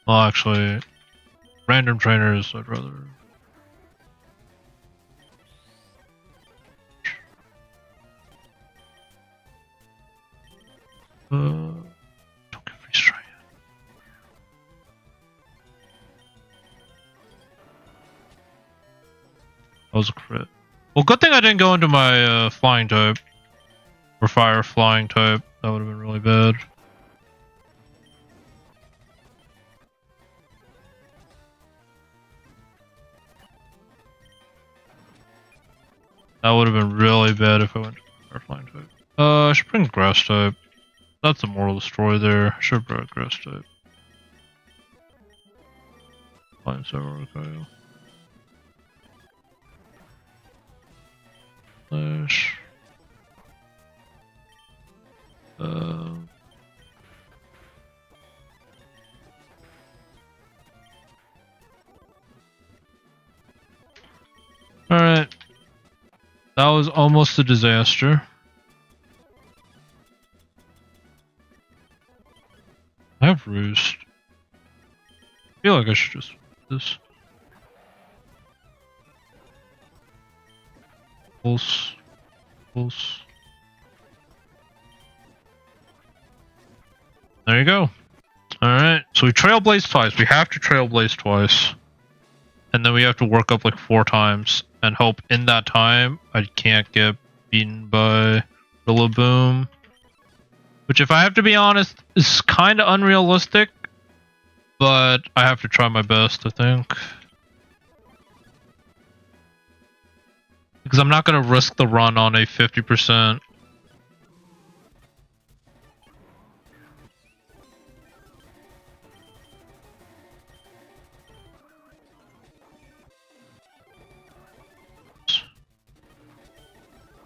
Well, actually, random trainers, I'd rather. Don't get freeze try yet. That was a crit. Well, good thing I didn't go into my flying type. Or fire flying type. That would have been really bad. That would have been really bad if I went to fire flying type. I should bring grass type. That's a moral of the story there. I should have brought grass type. Flying server, okay. Slash. Alright. That was almost a disaster. I have roost. I feel like I should just do this. Pulse. Pulse. There you go. Alright, so we trailblaze twice. We have to trailblaze twice. And then we have to work up like 4 times. And hope in that time I can't get beaten by Rillaboom. Which, if I have to be honest, is kind of unrealistic. But I have to try my best, I think. Because I'm not going to risk the run on a 50%.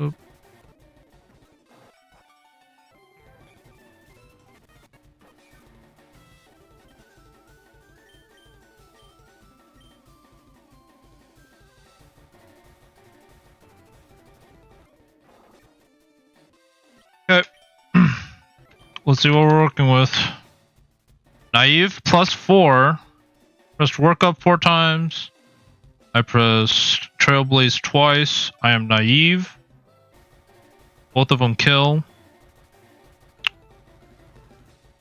Oop. Okay. Let's see what we're working with. Naive +4. Pressed work up 4 times. I pressed Trailblaze twice. I am naive. Both of them kill.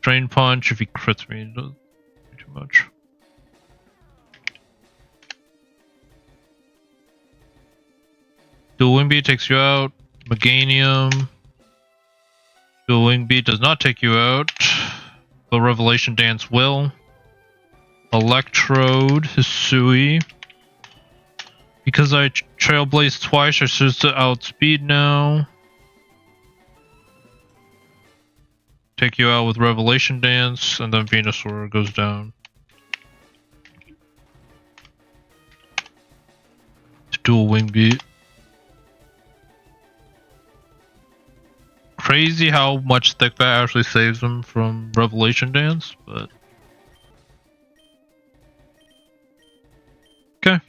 Drain Punch, if he crits me, it does too much. Dual Wing Beat takes you out. Meganium. Dual Wing Beat does not take you out. But Revelation Dance will. Electrode, Hisui. Because I Trailblaze twice, I should outspeed now. Take you out with Revelation Dance, and then Venusaur goes down. Dual Wing Beat. Crazy how much Thick Bat actually saves him from Revelation Dance, but... Okay.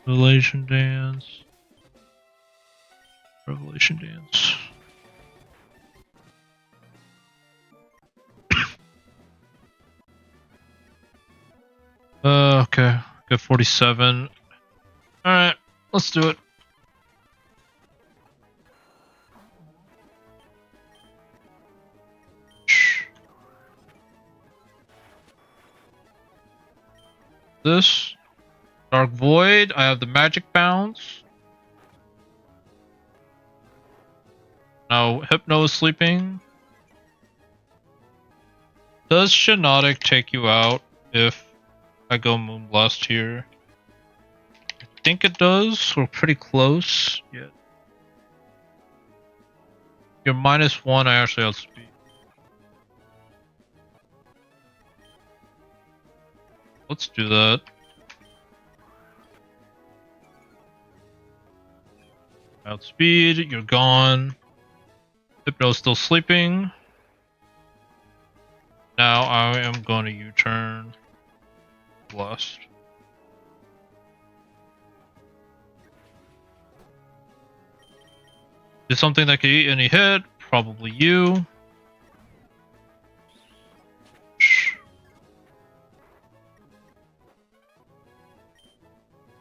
Revelation Dance. Revelation Dance. Okay. Got 47. Alright, let's do it. This. Dark Void, I have the Magic Bounce. Now, Hypno is sleeping. Does Shiinotic take you out if I go Moonblast here? I think it does. We're pretty close. Yeah. You're -1, I actually outspeed. Let's do that. Outspeed, you're gone. Hypno's still sleeping. Now I am going to U-turn. Blessed. Do something that could eat any hit. Probably you.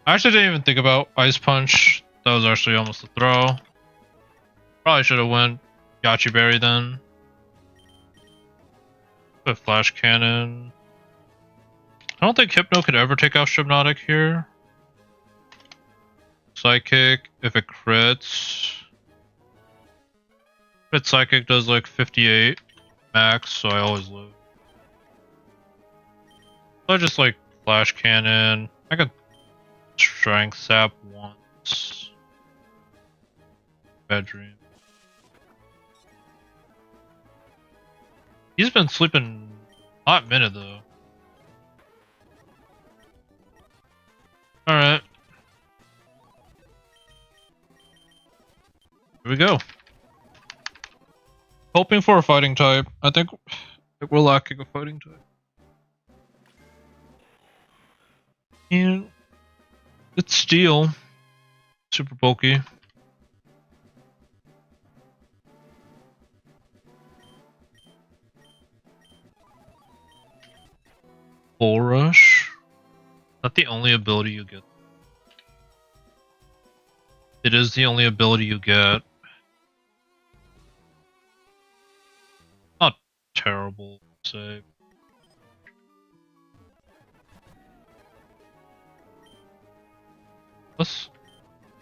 I actually didn't even think about Ice Punch. That was actually almost a throw. Probably should have went Yachi Berry then. Put Flash Cannon. I don't think Hypno could ever take out Hypnotic here. Psychic, if it crits. Crit Psychic does like 58 max, so I always lose. So I just like Flash Cannon. I could Strength Sap once. Bedroom. He's been sleeping a hot minute though. Alright. Here we go. Hoping for a fighting type. I think we're lacking a fighting type. And it's steel. Super bulky. Bull Rush. Is that the only ability you get? It is the only ability you get. Not terrible, say. Let's.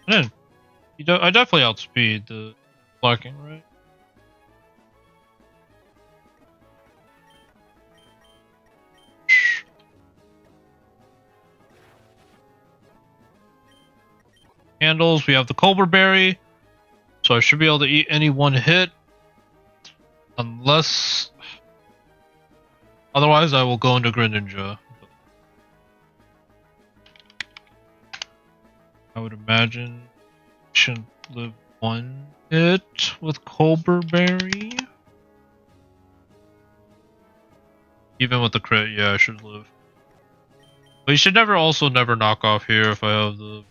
I definitely outspeed the blocking, right? Handles, we have the Colbur Berry, so I should be able to eat any one hit. Unless... Otherwise, I will go into Greninja. I would imagine I should live one hit with Colbur Berry. Even with the crit, yeah, I should live. But you should never knock off here if I have the...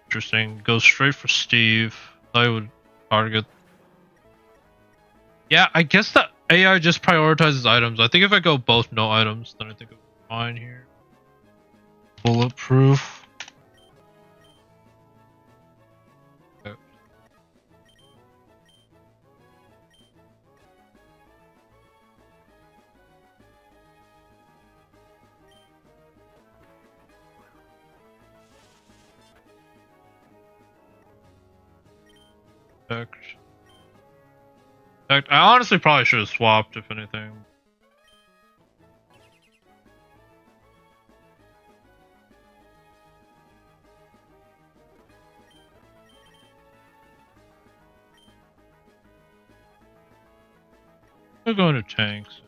Interesting. Go straight for Steve. I would target. Yeah, I guess the AI just prioritizes items. I think if I go both no items, then I think it'll be fine here. Bulletproof. Okay. I honestly probably should have swapped, if anything. We're going to tanks.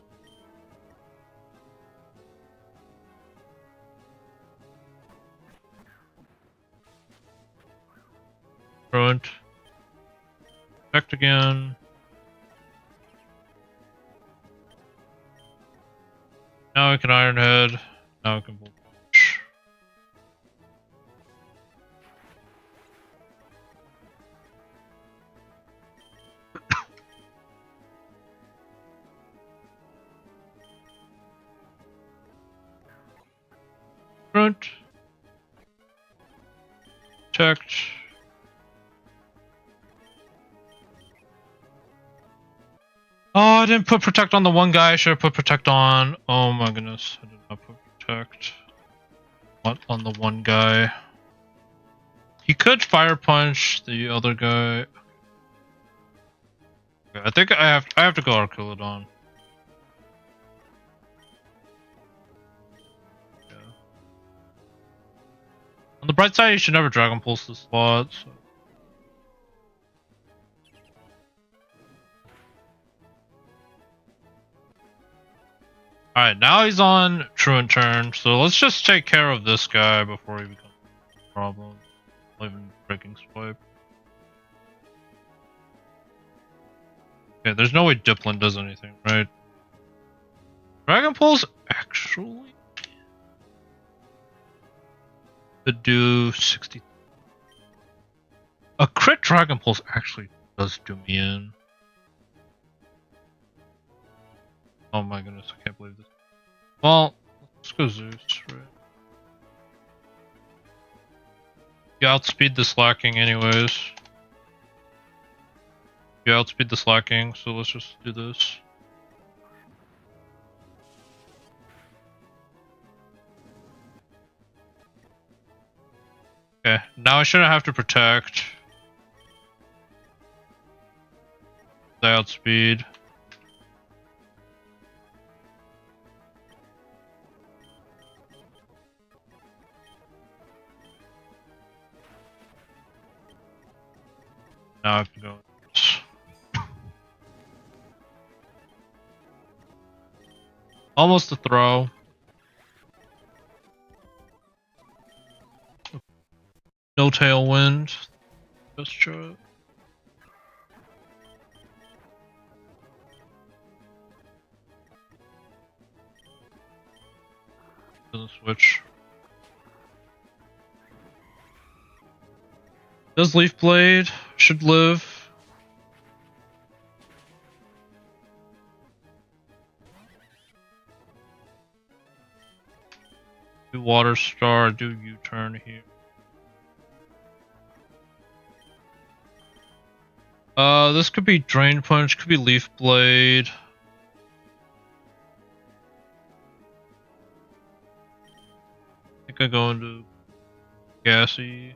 Front. Checked again. Now I can Iron Head. Now I can Bull Rush. Front. Checked. Oh, I didn't put Protect on the one guy I should have put Protect on. Oh my goodness, I did not put Protect on the one guy. He could Fire Punch the other guy. Okay, I think I have to go Arculodon. Yeah. On the bright side, you should never Dragon Pulse the slot. So. Alright, now he's on Truant turn, so let's just take care of this guy before he becomes a problem. Not even breaking swipe. Okay, there's no way Diplin does anything, right? Dragon Pulse actually could do 60. A crit Dragon Pulse actually does do me in. Oh my goodness, I can't believe this. Well, let's go Zeus, right? You outspeed the slacking anyways. You outspeed the slacking, so let's just do this. Okay, now I shouldn't have to protect. I outspeed. Now I can go. Almost a throw. No tailwind. Just try it. Doesn't switch. Does Leaf Blade? Should live. Do Water Star, do U-turn here. This could be Drain Punch, could be Leaf Blade. I think I go into Gassy.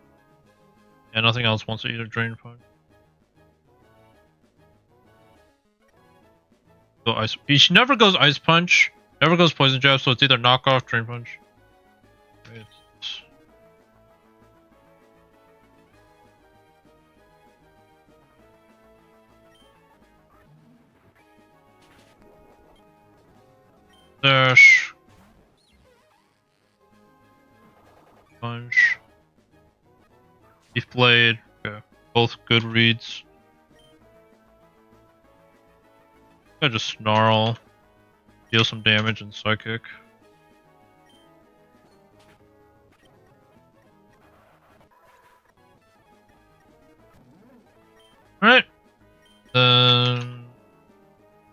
Yeah, nothing else wants to eat a Drain Punch. Go Ice. He never goes Ice Punch, never goes Poison Jab, so it's either knockoff, Drain Punch. Dash. Punch. Leaf Blade. Okay. Both good reads. I just Snarl. Deal some damage and Psychic. Alright. Then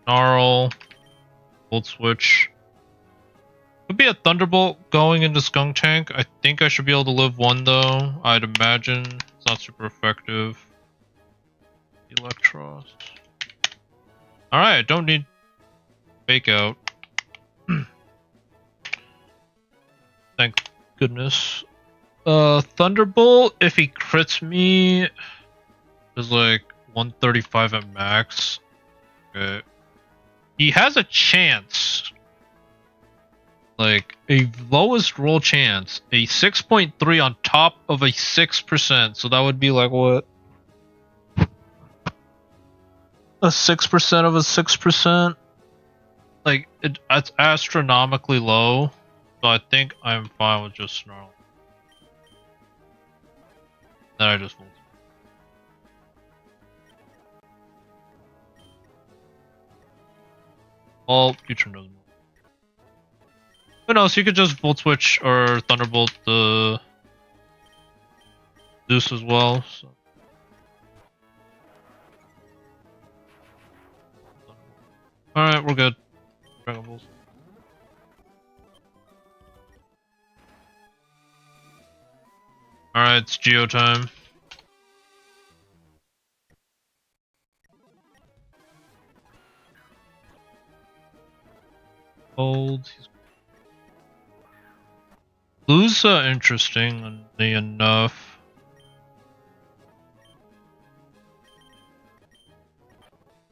Snarl. Volt Switch. Could be a Thunderbolt going into Skunk Tank. I think I should be able to live one though. I'd imagine. It's not super effective. Electros. Alright, don't need Fake Out. Thank goodness. Thunderbolt, if he crits me, is like 135 at max. Okay. He has a chance. Like, a lowest roll chance. A 6.3 on top of a 6%. So that would be like what? A 6% of a 6%? Like, it's astronomically low. So I think I'm fine with just Snarl. Then I just volt. Well, future knows more. Who knows? You could just Volt Switch or Thunderbolt the Zeus as well. So. Alright, we're good. Dragon Balls. Alright, it's Geo time. Hold. Blue's interesting enough.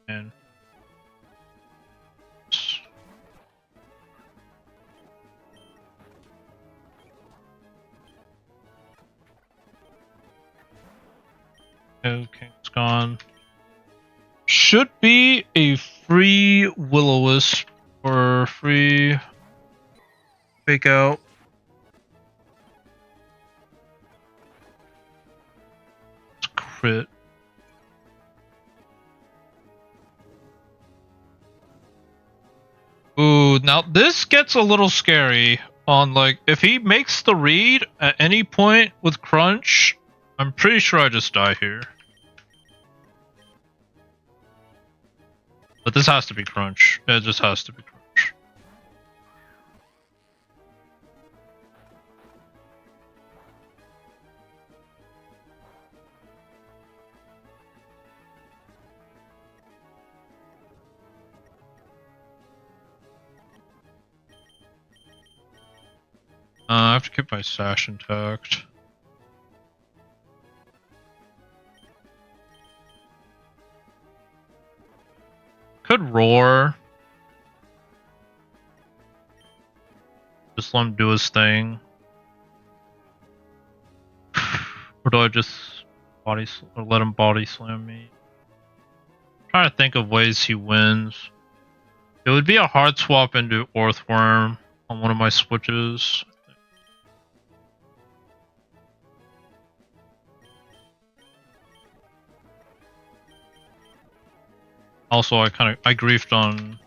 And okay, it's gone. Should be a free Will-O-Wisp for free. Fake out. It's crit. Ooh, now this gets a little scary on like if he makes the read at any point with crunch, I'm pretty sure I just die here. But this has to be crunch. It just has to be crunch. I have to keep my sash intact. Could roar. Just let him do his thing. Or do I just or let him body slam me? I'm trying to think of ways he wins. It would be a hard swap into Orthworm on one of my switches. Also, I griefed on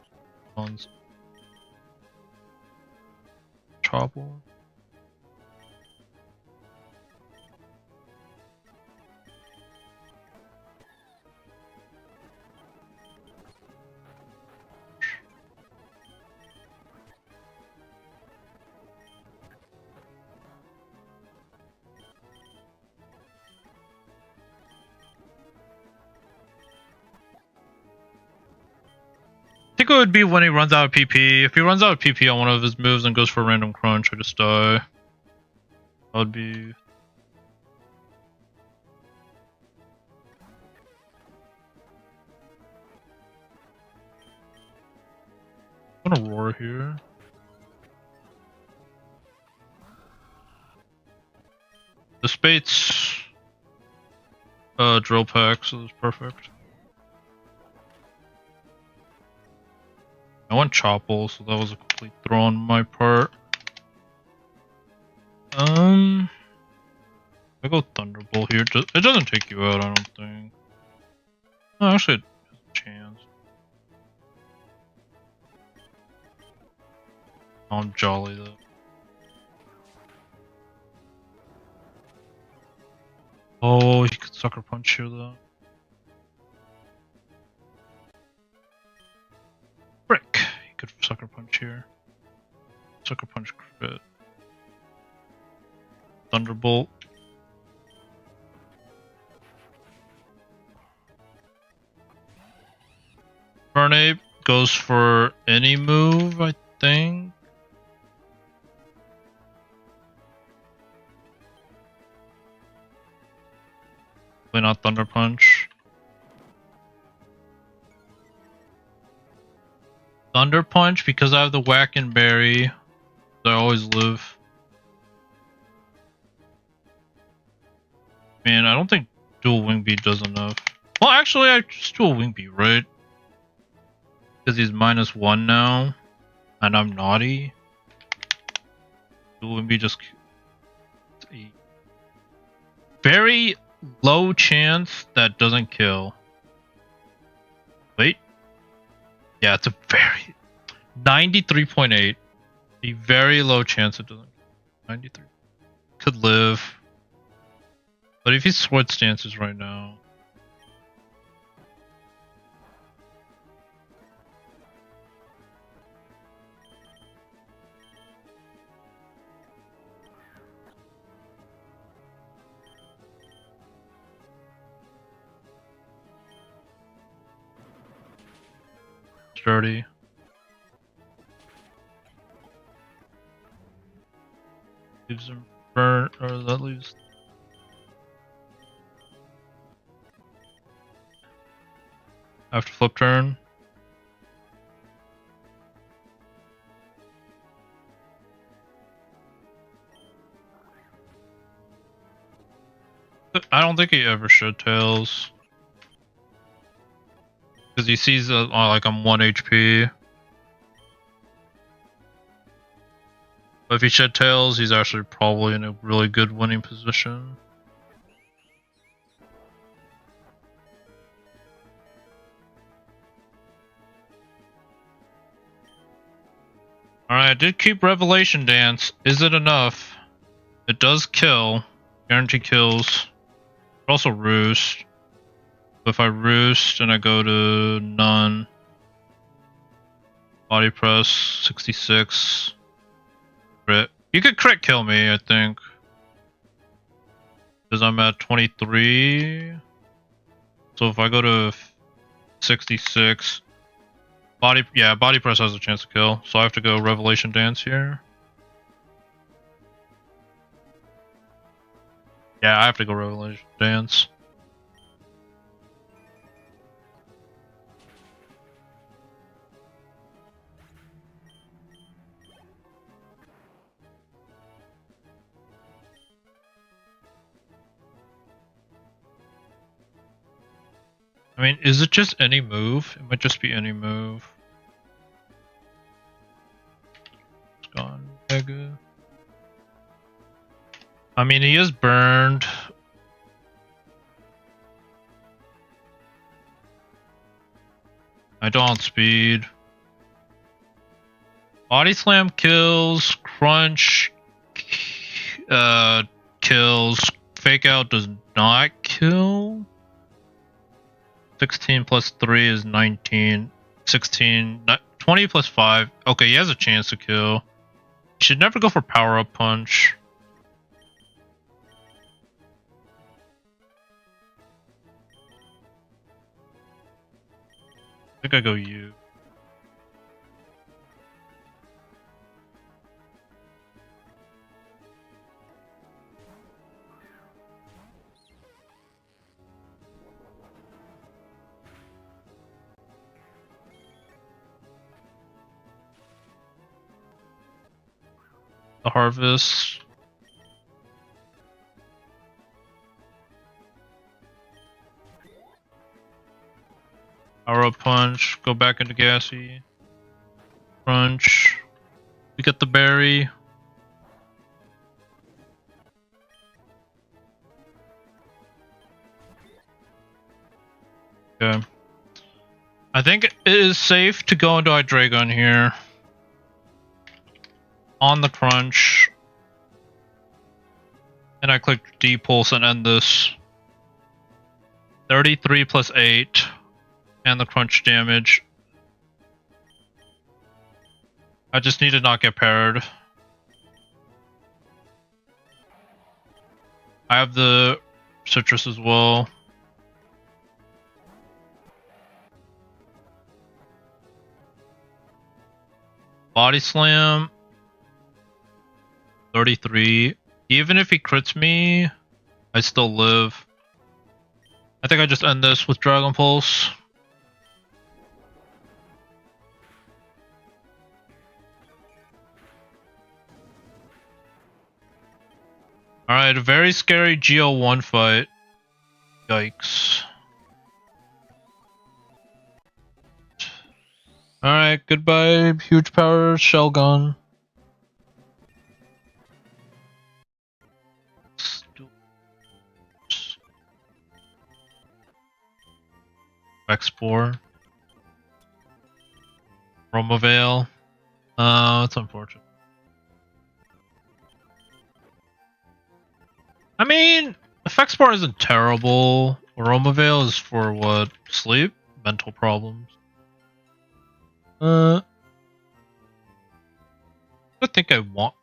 Trouble. I think it would be when he runs out of PP. If he runs out of PP on one of his moves and goes for a random crunch, I just die. That would be... I'm gonna roar here. The Spate's drill pack, so it's perfect. I went Chopple, so that was a complete throw on my part. I go Thunderbolt here. It doesn't take you out, I don't think. No, actually, it has a chance. Oh, I'm jolly though. Oh, he could Sucker Punch here though. Frick! He could Sucker Punch here. Sucker Punch crit. Thunderbolt. Burnape goes for any move, I think. Probably not Thunder Punch. Thunder Punch because I have the Whack and Berry. I always live. Man, I don't think dual Wing Beat does enough. Well, actually, I just dual Wing Beat, right? Because he's -1 now, and I'm naughty. Dual Wing Beat just a very low chance that doesn't kill. Wait. Yeah, it's a very 93.8. A very low chance it doesn't. 93. Could live. But if he sword stances right now. Sturdy. Leaves him burn, or that leaves. After flip turn. I don't think he ever should Tails. Because he sees like I'm 1 HP. But if he shed tails, he's actually probably in a really good winning position. Alright, I did keep Revelation Dance. Is it enough? It does kill. Guarantee kills. Also Roost. If I Roost and I go to none. Body Press, 66. Crit. You could crit kill me, I think. Because I'm at 23. So if I go to 66. Body Press has a chance to kill. So I have to go Revelation Dance here. Yeah, I have to go Revelation Dance. I mean, is it just any move? It might just be any move. It's gone. Mega. I mean, he is burned. I don't speed. Body Slam kills. Crunch kills. Fake Out does not kill. 16 plus 3 is 19. 16. 20 plus 5. Okay, he has a chance to kill. He should never go for Power Up Punch. I think I go you. The Harvest. Power Up Punch. Go back into Gassy. Crunch. We get the berry. Okay. I think it is safe to go into Hydreigon here. On the crunch. And I click D pulse and end this. 33 plus 8. And the crunch damage. I just need to not get paired. I have the citrus as well. Body Slam. 33. Even if he crits me, I still live. I think I just end this with Dragon Pulse. Alright, a very scary GL1 fight. Yikes. Alright, goodbye, huge power, shell gun. X4. Romavale. It's unfortunate. I mean, Effect Sport isn't terrible. Romavale is for what? Sleep? Mental problems. I think I want.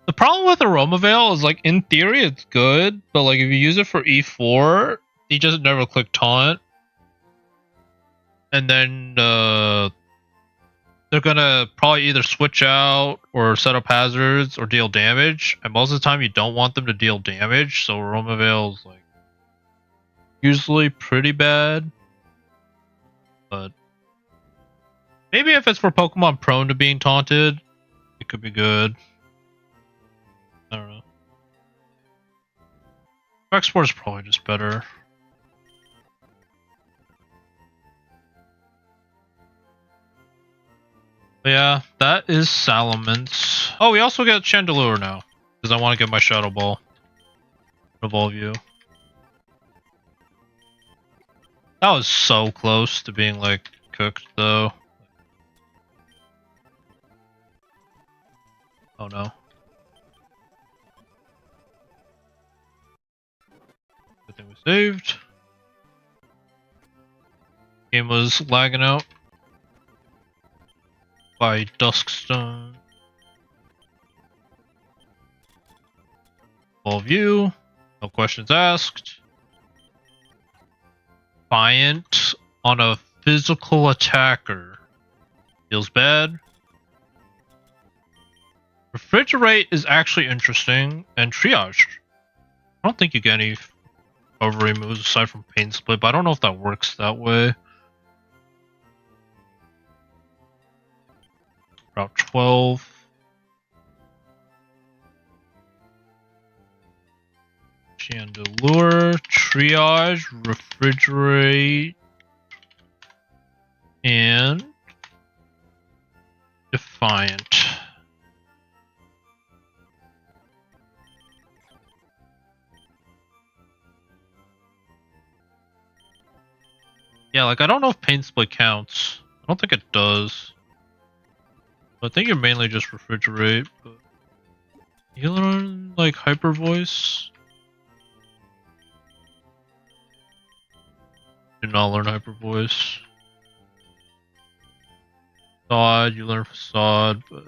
The problem with Aromavale is, like, in theory it's good, but like if you use it for E4, he just never click taunt. And then they're gonna probably either switch out or set up hazards or deal damage. And most of the time you don't want them to deal damage, so Romavale is like usually pretty bad. But maybe if it's for Pokemon prone to being taunted, it could be good. I don't know. Export is probably just better. But yeah, that is Salamence. Oh, we also get Chandelure now. Because I want to get my Shadow Ball. Evolve you. That was so close to being, like, cooked, though. Oh, no. Good thing we saved. Game was lagging out. By Duskstone. Evolve you. No questions asked. Defiant on a physical attacker. Feels bad. Refrigerate is actually interesting. And Triage. I don't think you get any recovery moves aside from Pain Split, but I don't know if that works that way. Route 12. Chandelure, Triage, Refrigerate, and Defiant. Yeah, like I don't know if Pain Split counts. I don't think it does. I think you're mainly just Refrigerate, but you learn like Hyper Voice. Do not learn Hyper Voice. Facade, you learn Facade, but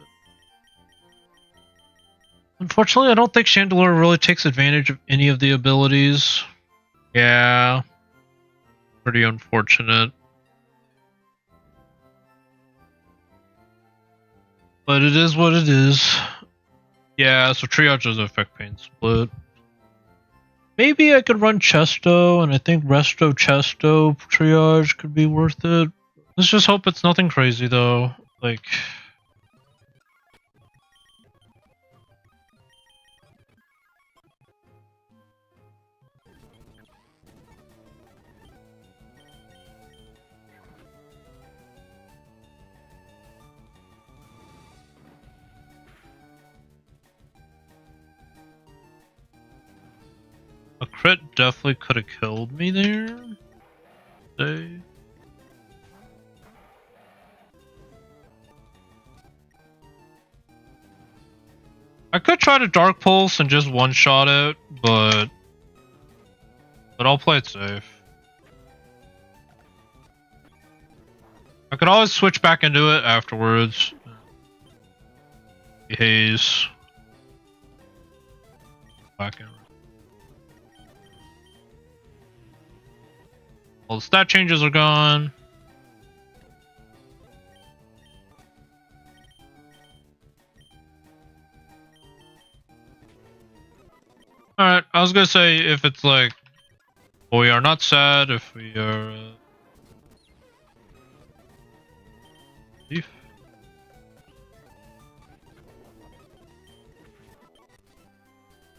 unfortunately I don't think Chandelure really takes advantage of any of the abilities. Yeah. Pretty unfortunate. But it is what it is. Yeah, so Triage doesn't affect Pain Split. Maybe I could run Chesto, and I think Resto Chesto Triage could be worth it. Let's just hope it's nothing crazy though. Like... a crit definitely could have killed me there. I could try to Dark Pulse and just one-shot it, but I'll play it safe. I could always switch back into it afterwards. Haze. Back in. All the stat changes are gone. Alright, I was gonna say if it's like, we are not sad if we are thief.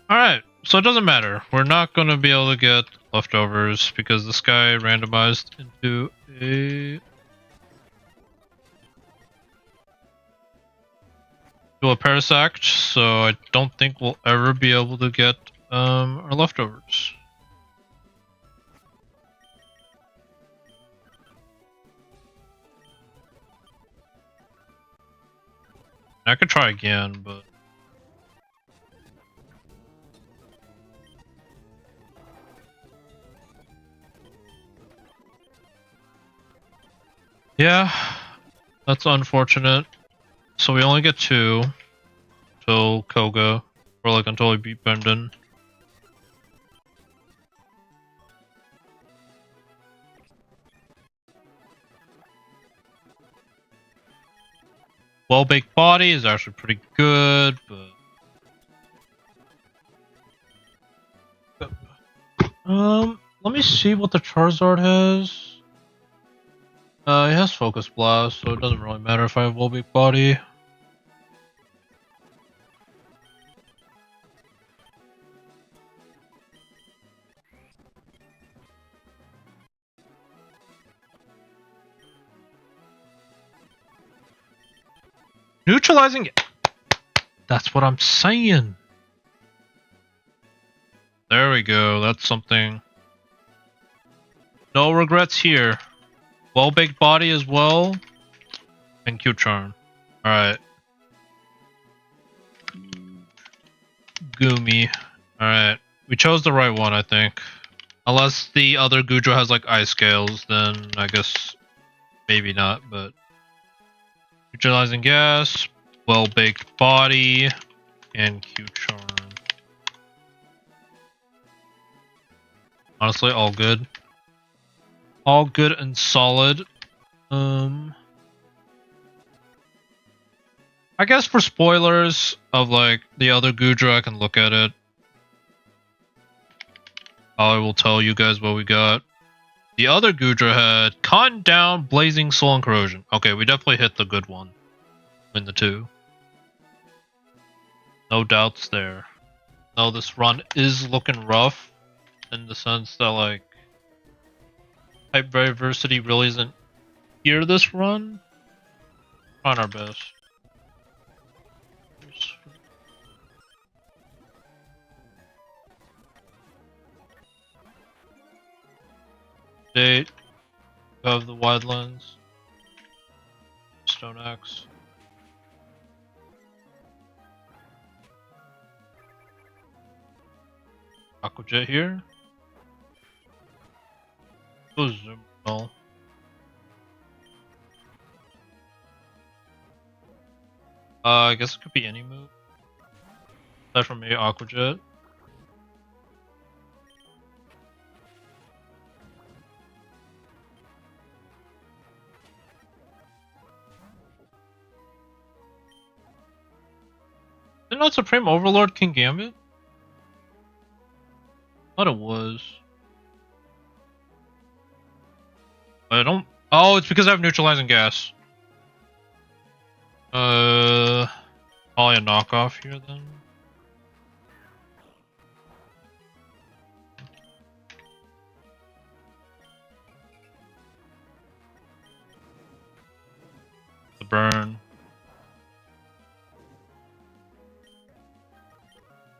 Alright, so it doesn't matter. We're not gonna be able to get leftovers because this guy randomized into a Parasect, so I don't think we'll ever be able to get our leftovers. I could try again, but yeah, that's unfortunate. So we only get 2 till Koga, or like until we beat Bendon. Well-Baked Body is actually pretty good, but let me see what the Charizard has. It has Focus Blast, so it doesn't really matter if I have Well-Baked Body. Neutralizing That's what I'm saying. There we go. That's something. No regrets here. Well-baked body as well. And cute charm. Alright. Goomy. Alright. We chose the right one, I think. Unless the other Gudra has like ice scales, then I guess maybe not, but neutralizing gas, well-baked body, and cute charm. Honestly, all good. All good and solid. I guess for spoilers of like the other Gudra, I can look at it. I will tell you guys what we got. The other Gudra had Cotton Down, Blazing Soul, and Corrosion. Okay, we definitely hit the good one in the two. No doubts there. No, this run is looking rough in the sense that like type diversity really isn't here this run. Trying our best. Date of the wide lens. Stone Axe. Aquajet here. Go zoom all. I guess it could be any move. Aside from maybe Aquajet. Did not Supreme Overlord King Gambit? Thought it was. I don't. Oh, it's because I have neutralizing gas. Probably a knockoff here then. The burn.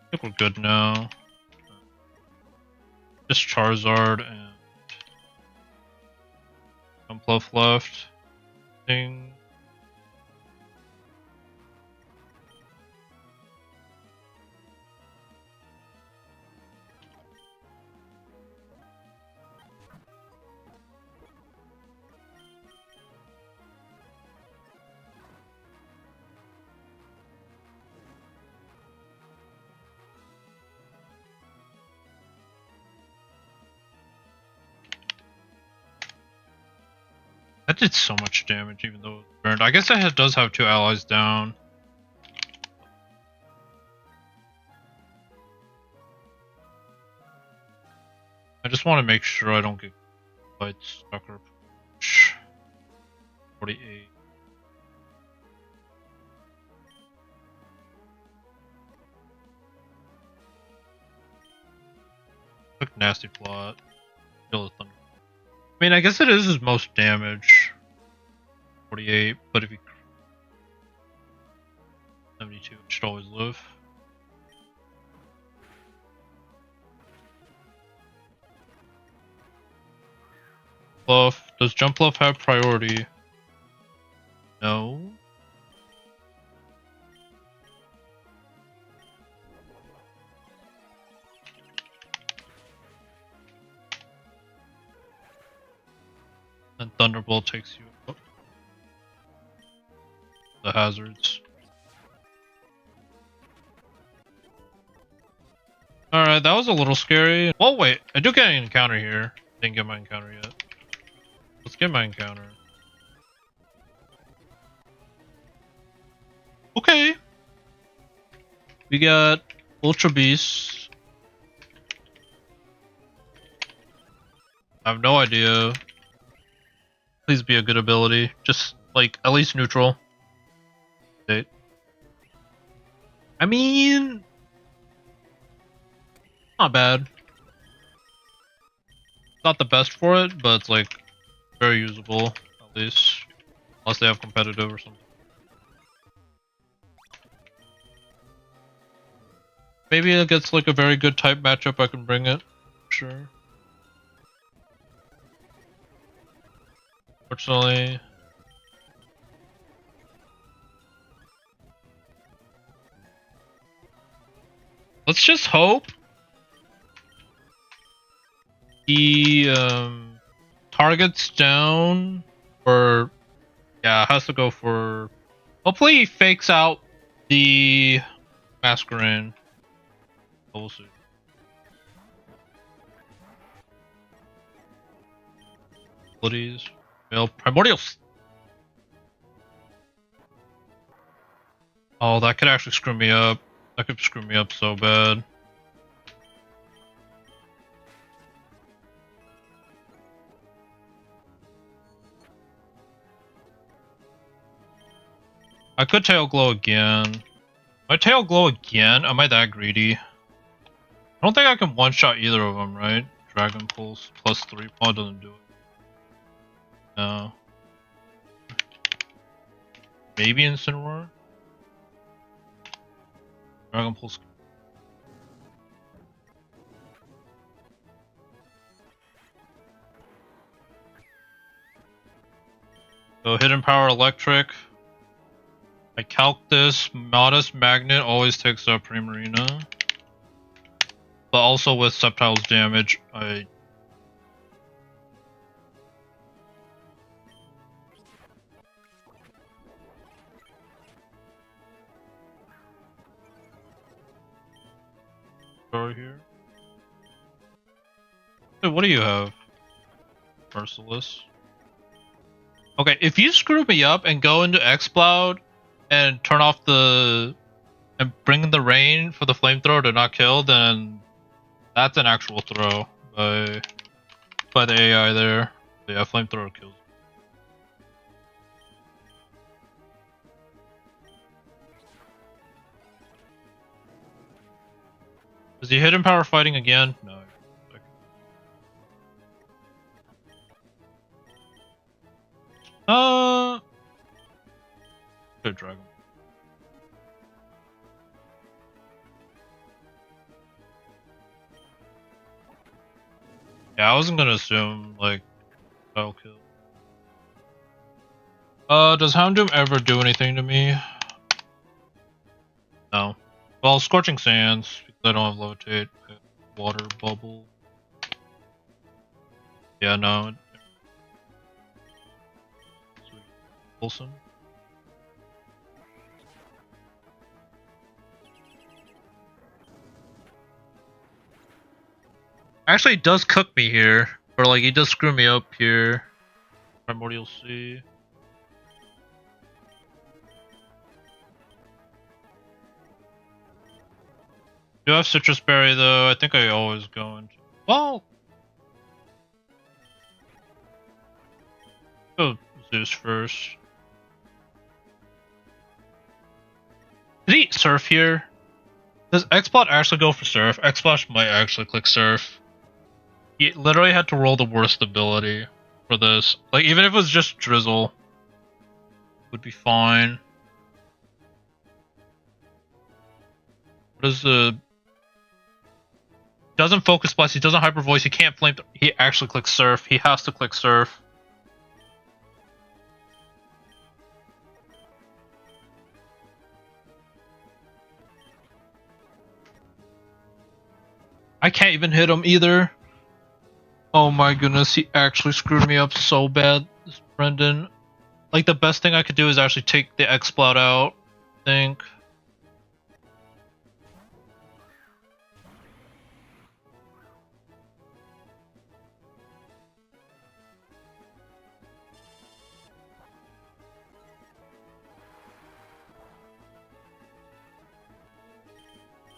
I think we're good now. Just Charizard and Jumpluff left. Thing. That did so much damage, even though it burned. I guess it does have two allies down. I just want to make sure I don't get quite stuck or push. 48. Quick nasty plot. Kill the thunder. I mean, I guess it is his most damage. 48, but if he 72, it should always live. Bluff. Does Jumpluff have priority? No. And Thunderbolt takes you up. The hazards. Alright, that was a little scary. Well, wait. I do get an encounter here. Didn't get my encounter yet. Let's get my encounter. Okay. We got Ultra Beast. I have no idea. Please be a good ability. Just, like, at least neutral. Okay. I mean... not bad. Not the best for it, but it's, like, very usable, at least. Unless they have competitive or something. maybe it gets like a very good type matchup, I can bring it. Sure. Fortunately. Let's just hope he targets down, or yeah, has to go for. Hopefully he fakes out the masquerade. We'll see. Abilities. Male primordials. Oh, that could actually screw me up. That could screw me up so bad. I could tail glow again. My tail glow again? Am I that greedy? I don't think I can one-shot either of them, right? Dragon Pulse plus 3 pawn doesn't do it. No. Maybe Incineroar? Dragon Pulse. So Hidden Power Electric. I calc this. Modest Magnet always takes up Primarina. But also with Sceptile's damage, I... Sorry here. Wait, what do you have? Merciless. Okay, if you screw me up and go into X-Cloud and turn off the... and bring in the rain for the flamethrower to not kill, then that's an actual throw by the AI there. But yeah, flamethrower kills. Is he hidden power fighting again? No. Good dragon. Yeah, I wasn't gonna assume like I'll kill. Does Houndoom ever do anything to me? No. Well, Scorching Sands, because I don't have Levitate. Water Bubble. Yeah, no. Sweet. Wilson. Actually, it does cook me here. Or like, he does screw me up here. Primordial Sea. Do have Citrus Berry though. I think I always go into. Well, go Zeus first. Did he Surf here? Does Xplot actually go for Surf? Xplot might actually click Surf. He literally had to roll the worst ability for this. Like, even if it was just Drizzle, would be fine. What is the... Doesn't Focus Blast, he doesn't Hyper Voice, he can't Flame... He actually clicks Surf. He has to click Surf. I can't even hit him either. Oh my goodness, he actually screwed me up so bad, this Brendan. Like, the best thing I could do is actually take the X-Cloud out, I think.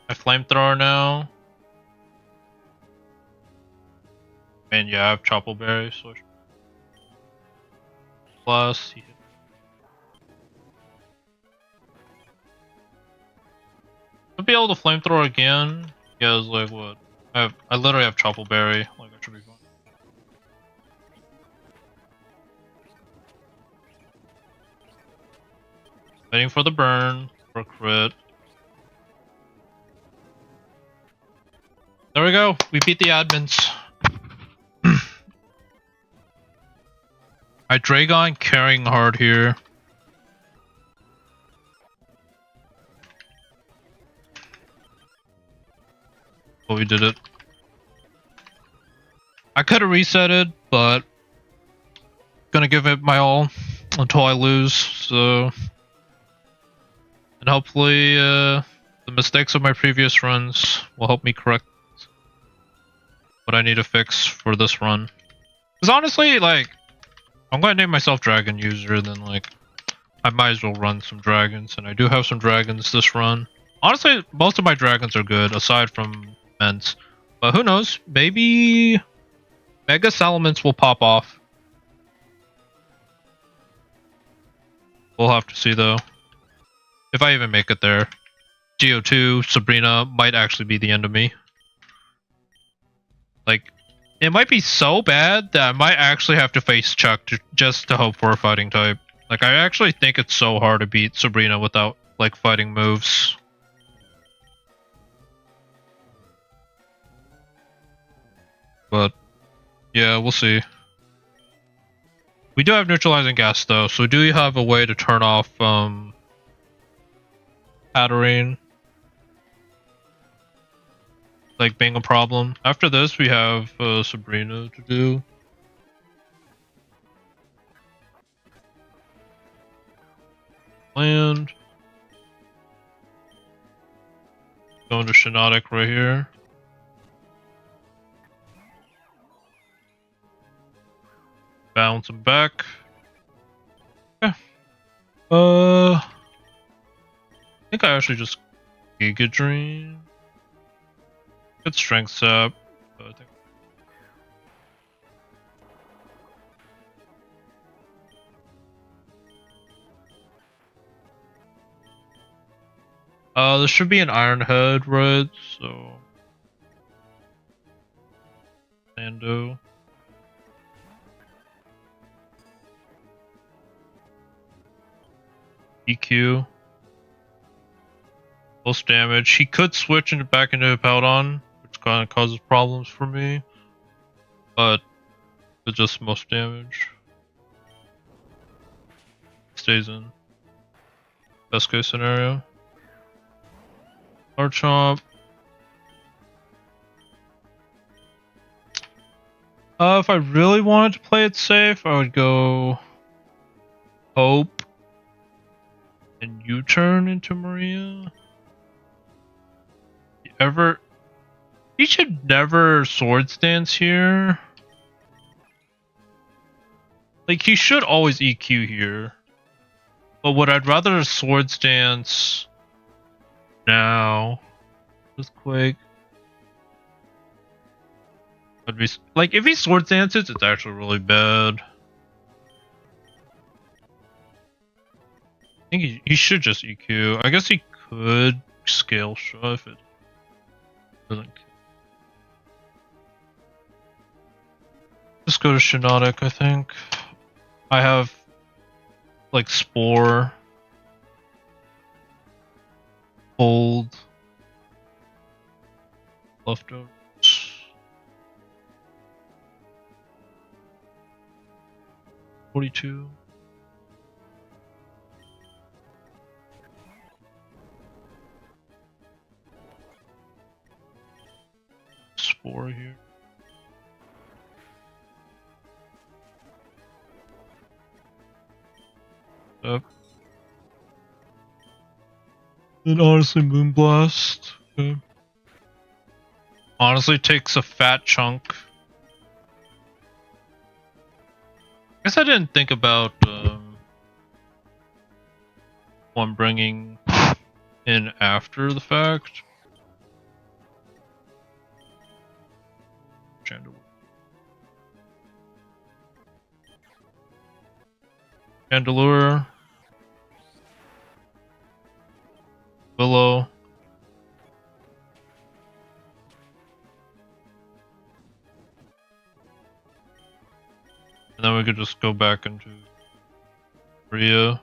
My Flamethrower now. And yeah, I have Choppleberry, so plus he should be able to Flamethrower again. Yeah, it's like what? I literally have Choppleberry, like I should be fine. Waiting for the burn for a crit. we go. We beat the admins. I Dragon carrying hard here. Oh, we did it. I could have reset it, but gonna give it my all until I lose. So, and hopefully, the mistakes of my previous runs will help me correct what I need to fix for this run. Because honestly, like, I'm gonna name myself Dragon User, then like, I might as well run some dragons, and I do have some dragons this run. Honestly, most of my dragons are good, aside from Ments. But who knows? Maybe Mega Salamence will pop off. We'll have to see though. If I even make it there. Geo2, Sabrina might actually be the end of me. Like, it might be so bad that I might actually have to face Chuck just to hope for a fighting type. Like, I actually think it's so hard to beat Sabrina without, like, fighting moves. But, yeah, we'll see. We do have neutralizing gas, though, so do you have a way to turn off, Hatterene? Like, being a problem. After this, we have, Sabrina to do. Land. Going to Shinotic right here. Bounce him back. Yeah. I think I actually just Giga Drain. Good strength up. I think. There should be an Iron Head, right? So. Sando. EQ. Most damage. He could switch back into Powdon, which kind of causes problems for me. But it's just most damage. Stays in. Best case scenario. Archomp. If I really wanted to play it safe, I would go Hope and U-turn into Maria. He should never Swords Dance here. Like, he should always EQ here. But what I'd rather Swords Dance now. Just Quake. I'd be like, if he Swords Dances, it's actually really bad. I think he should just EQ. I guess he could Scale Shot if it doesn't. Just go to Shinotic, I think. I have like Spore. Hold. Leftovers. 42. Spore here. Up. Then honestly, Moonblast. Okay. Honestly, takes a fat chunk. I guess I didn't think about one bringing in after the fact. Chandelure. Willow. And then we could just go back into Rhea.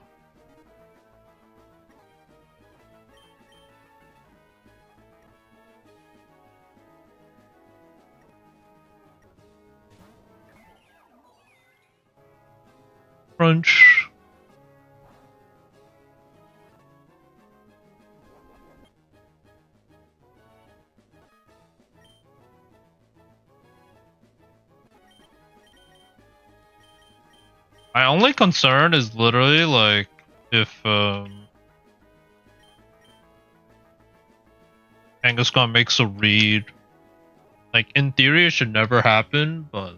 crunch. My only concern is literally like if Kangaskhan makes a read. Like in theory it should never happen, but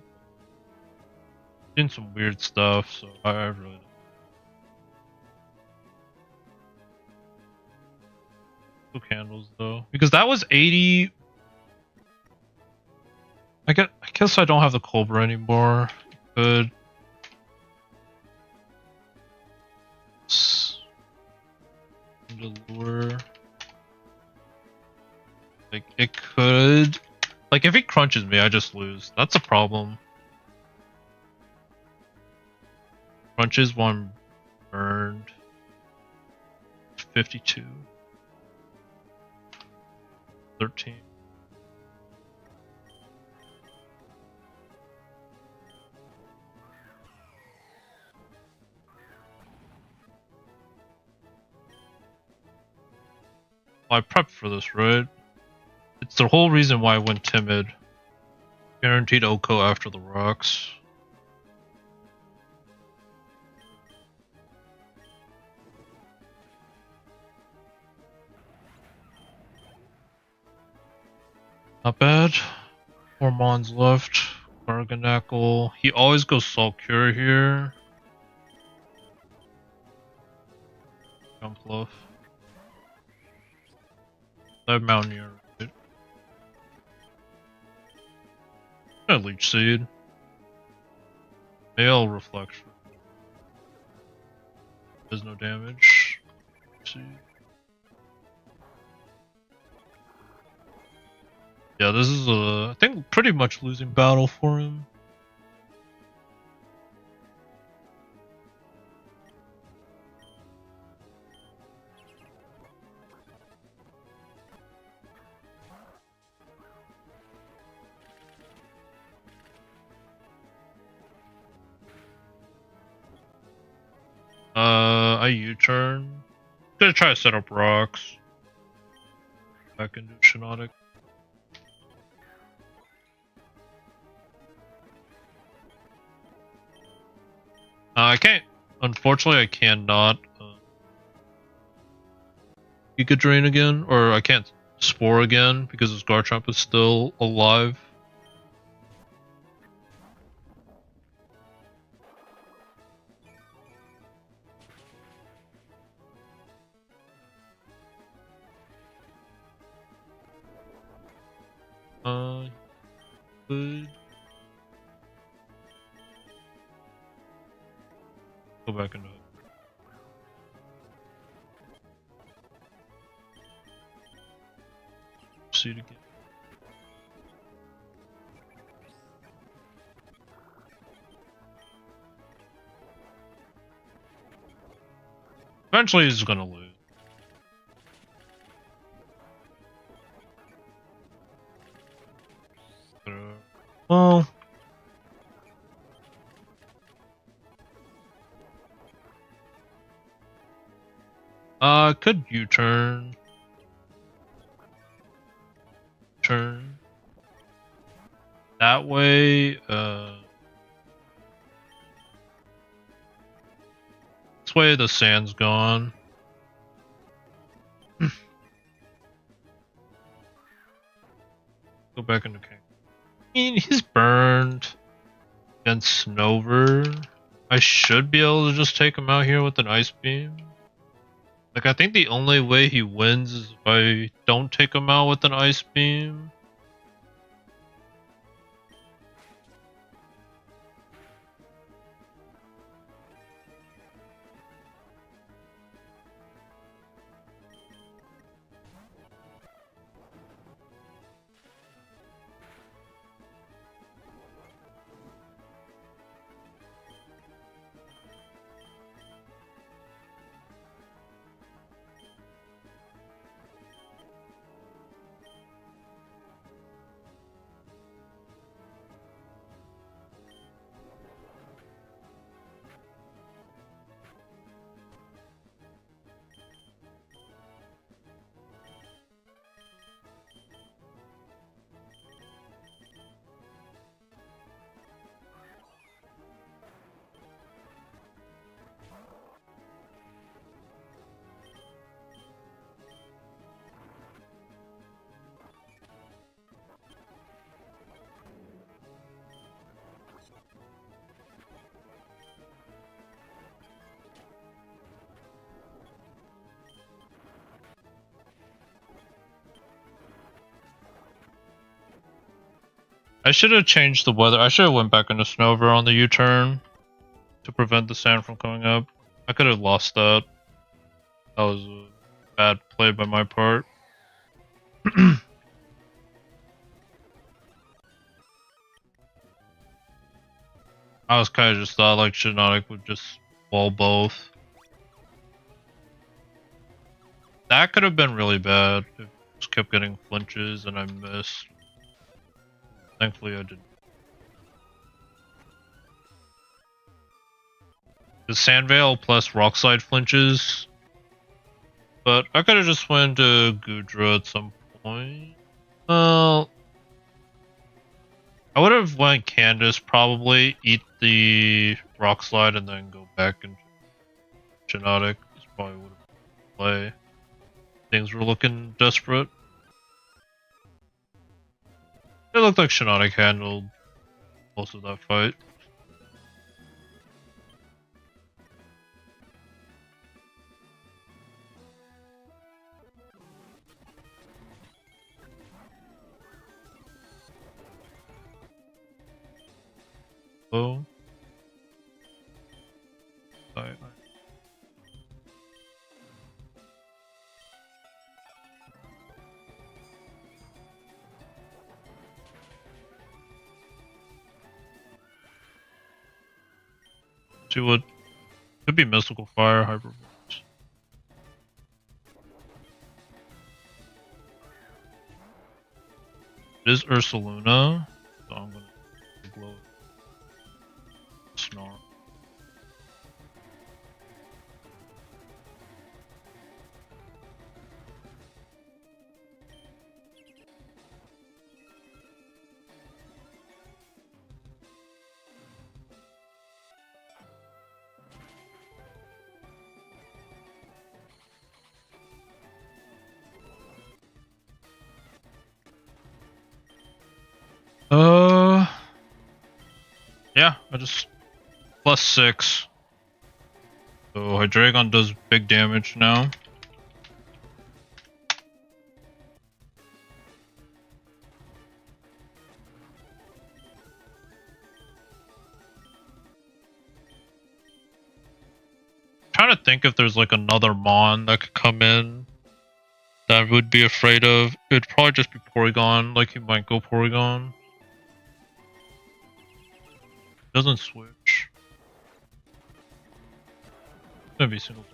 seen some weird stuff, so I really don't. Two candles though. Because that was 80. I guess I don't have the Cobra anymore. Good. The lure. Like it could, like if he crunches me, I just lose. That's a problem. Crunches one burned. 52. 13. I prepped for this, right? It's the whole reason why I went timid. Guaranteed Oko after the rocks. Not bad. 4 Mons left. Garganackle. He always goes Salt Cure here. Jump Bluff. I have Mountaineer. Right? Leech Seed. Male Reflection. Does no damage. Seed. Yeah, this is a, I think, pretty much losing battle for him. I U-turn. Gonna try to set up rocks. Back into Shinodic. I can't. Unfortunately, I cannot Giga Drain again, or I can't Spore again because his Garchomp is still alive. Good. Go back into it. See it again. Eventually he's gonna lose. Well, could U-turn. Turn. That way, this way the sand's gone. Go back into King. I mean, he's burned against Snover. I should be able to just take him out here with an Ice Beam. Like, I think the only way he wins is if I don't take him out with an Ice Beam. I should have changed the weather. I should have went back into Snover on the U-turn to prevent the sand from coming up. I could have lost that. That was a bad play by my part. I was kind of just thought like Shiinotic would just wall both. That could have been really bad if I just kept getting flinches and I missed. Thankfully I didn't. The Sandvale plus Rockslide flinches. But I could have just went to Gudra at some point. Well, I would have went Candace probably, eat the Rockslide and then go back into Shiinotic. This probably would have play. Things were looking desperate. It looked like Shiinotic handled most of that fight. Oh. See what could be Mystical Fire, Hyper Voice. It is Ursaluna, so I'm gonna glow it. Snarl. Yeah, I just +6. So Hydreigon does big damage now. Trying to think if there's like another Mon that could come in that I would be afraid of. It'd probably just be Porygon, like he might go Porygon. Doesn't switch. It's gonna be single.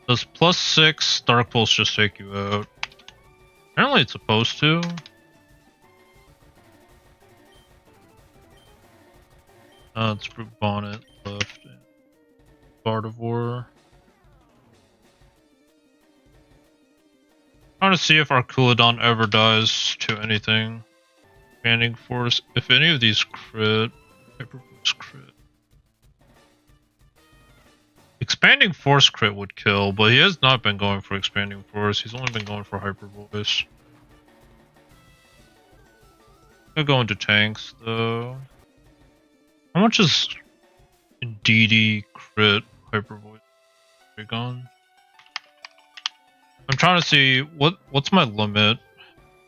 Does +6 Dark Pulse just take you out? Apparently it's supposed to. It's Brute Bonnet left. Gardevoir. Trying to see if Arculodon ever dies to anything. Expanding Force. If any of these crit. Hyper Voice crit. Expanding Force crit would kill, but he has not been going for Expanding Force. He's only been going for Hyper Voice. I'll go into tanks though. How much is DD crit Hyper Voice Dragon? I'm trying to see what's my limit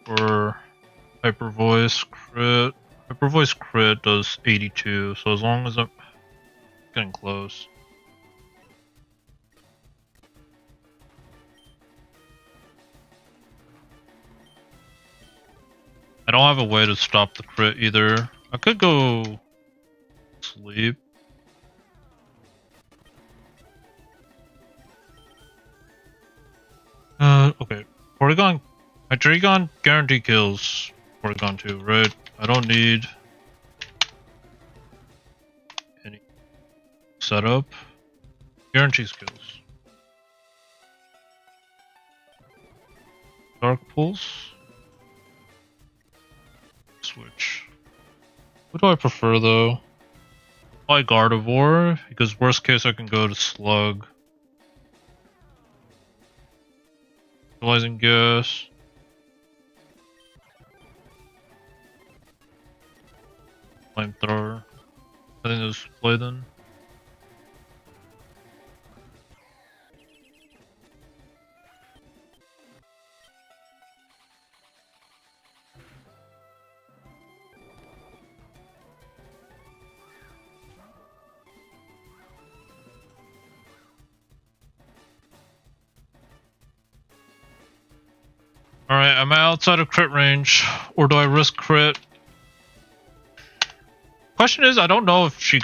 for Hyper Voice crit. Hyper Voice crit does 82, so as long as I'm getting close. I don't have a way to stop the crit either. I could go sleep. Okay. Porygon, Hydreigon guarantee kills Porygon 2, right? I don't need any setup. Guarantees kills. Dark Pulse. Switch. What do I prefer though? Probably Gardevoir, because worst case I can go to Slug. Utilizing gas. Flamethrower. I think there's play then. Alright, I'm outside of crit range. Or do I risk crit? Question is, I don't know if she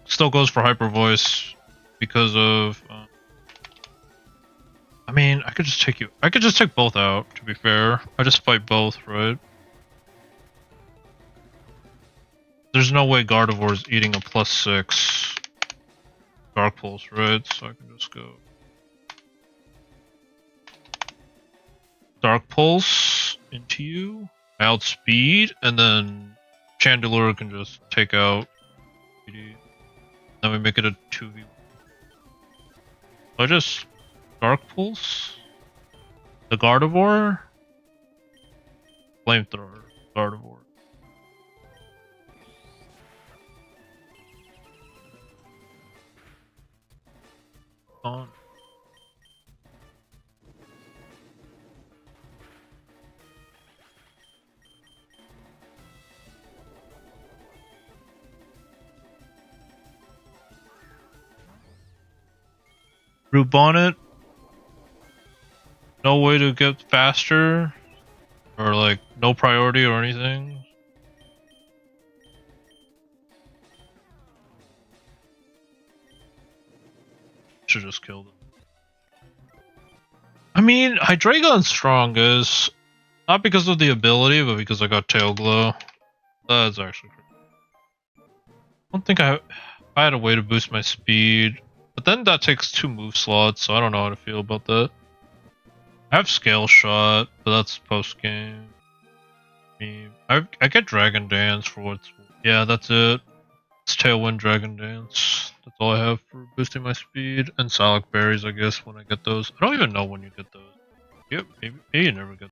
still goes for hyper voice because of. I mean, I could just take both out. To be fair, I just fight both, right? There's no way Gardevoir is eating a +6 Dark Pulse, right? So I can just go Dark Pulse into you, outspeed, and then Chandelure can just take out PD. Then we make it a 2v1. I just Dark Pulse? The Gardevoir? Flamethrower, Gardevoir. On. Root Bonnet. No way to get faster, or like no priority or anything. Should just kill them. I mean, Hydreigon's strong is not because of the ability, but because I got Tail Glow. That's actually crazy. I don't think I had a way to boost my speed, but then that takes 2 move slots, so I don't know how to feel about that. I have Scale Shot, but that's post game. I get Dragon Dance for what's. Yeah, that's it. It's Tailwind Dragon Dance. That's all I have for boosting my speed. And Salac Berries, I guess, when I get those. I don't even know when you get those. Yep, maybe you never get